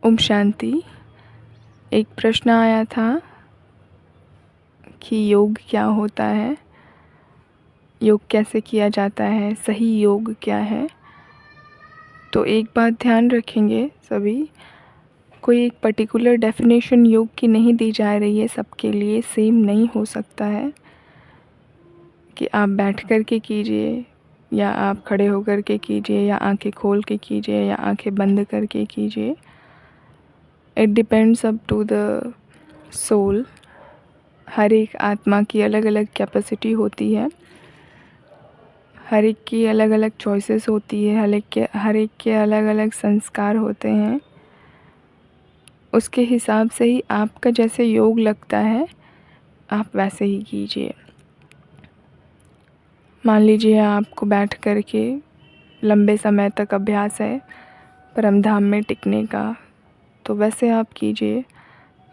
ओम शांति। एक प्रश्न आया था कि योग क्या होता है, योग कैसे किया जाता है, सही योग क्या है। तो एक बात ध्यान रखेंगे सभी, कोई एक पर्टिकुलर डेफिनेशन योग की नहीं दी जा रही है, सबके लिए सेम नहीं हो सकता है कि आप बैठ कर के कीजिए या आप खड़े होकर के कीजिए या आंखें खोल के कीजिए या आंखें बंद करके कीजिए। It depends up to the soul. हर एक आत्मा की अलग अलग कैपेसिटी होती है, हर एक की अलग अलग चॉइसेस होती है, हर एक के अलग अलग संस्कार होते हैं। उसके हिसाब से ही आपका जैसे योग लगता है आप वैसे ही कीजिए। मान लीजिए आपको बैठ कर के लंबे समय तक अभ्यास है परम धाम में टिकने का, तो वैसे आप कीजिए।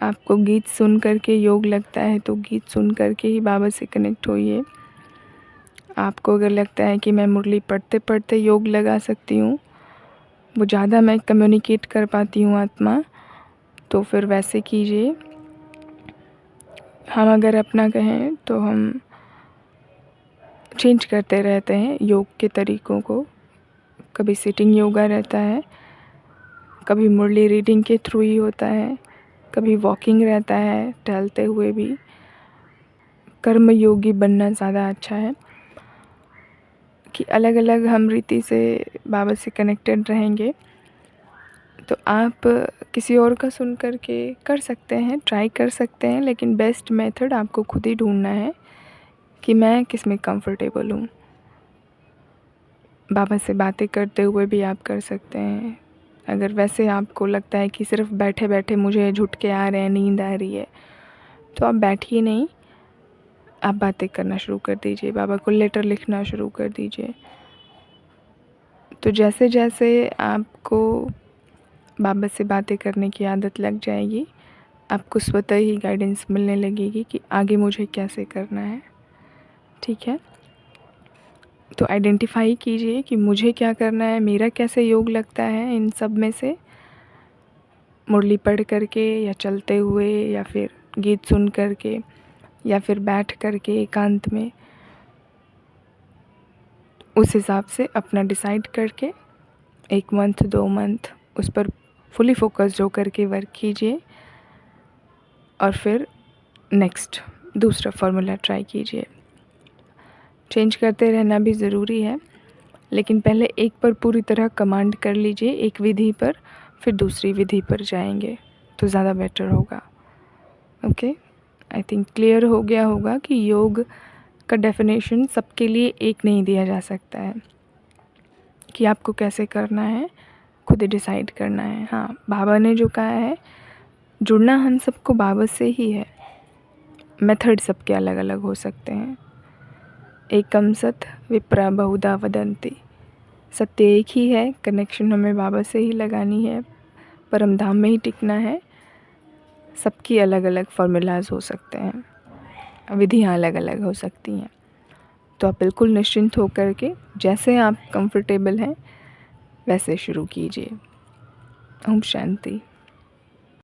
आपको गीत सुन कर के योग लगता है तो गीत सुन कर के ही बाबा से कनेक्ट होइए। आपको अगर लगता है कि मैं मुरली पढ़ते पढ़ते योग लगा सकती हूँ, वो ज़्यादा मैं कम्युनिकेट कर पाती हूँ आत्मा, तो फिर वैसे कीजिए। हम अगर अपना कहें तो हम चेंज करते रहते हैं योग के तरीक़ों को। कभी सिटिंग योगा रहता है, कभी मुरली रीडिंग के थ्रू ही होता है, कभी वॉकिंग रहता है टहलते हुए भी। कर्म योगी बनना ज़्यादा अच्छा है कि अलग अलग हम रीति से बाबा से कनेक्टेड रहेंगे। तो आप किसी और का सुन कर के कर सकते हैं, ट्राई कर सकते हैं, लेकिन बेस्ट मेथड आपको खुद ही ढूंढना है कि मैं किस में कंफर्टेबल हूँ। बाबा से बातें करते हुए भी आप कर सकते हैं। अगर वैसे आपको लगता है कि सिर्फ बैठे बैठे मुझे झुटके आ रहे हैं, नींद आ रही है, तो आप बैठिए नहीं, आप बातें करना शुरू कर दीजिए, बाबा को लेटर लिखना शुरू कर दीजिए। तो जैसे जैसे आपको बाबा से बातें करने की आदत लग जाएगी, आपको स्वतः ही गाइडेंस मिलने लगेगी कि आगे मुझे कैसे करना है। ठीक है, तो आइडेंटिफाई कीजिए कि मुझे क्या करना है, मेरा कैसे योग लगता है। इन सब में से मुरली पढ़ करके या चलते हुए या फिर गीत सुन करके या फिर बैठ करके एकांत में, उस हिसाब से अपना डिसाइड करके 1 मंथ 2 मंथ उस पर फुली फोकस्ड होकर के वर्क कीजिए और फिर नेक्स्ट दूसरा फार्मूला ट्राई कीजिए। चेंज करते रहना भी ज़रूरी है, लेकिन पहले एक पर पूरी तरह कमांड कर लीजिए, एक विधि पर, फिर दूसरी विधि पर जाएंगे तो ज़्यादा बेटर होगा। ओके, आई थिंक क्लियर हो गया होगा कि योग का डेफिनेशन सबके लिए एक नहीं दिया जा सकता है कि आपको कैसे करना है, खुद ही डिसाइड करना है। हाँ, बाबा ने जो कहा है, जुड़ना हम सबको बाबा से ही है। मेथड सबके अलग अलग हो सकते हैं। एकम सत विप्रा बहुधा वदंती, सत्य एक ही है, कनेक्शन हमें बाबा से ही लगानी है, परम धाम में ही टिकना है। सबकी अलग अलग फार्मूलाज हो सकते हैं, विधियाँ अलग अलग हो सकती हैं। तो आप बिल्कुल निश्चिंत होकर के जैसे आप कंफर्टेबल हैं वैसे शुरू कीजिए। ओम शांति।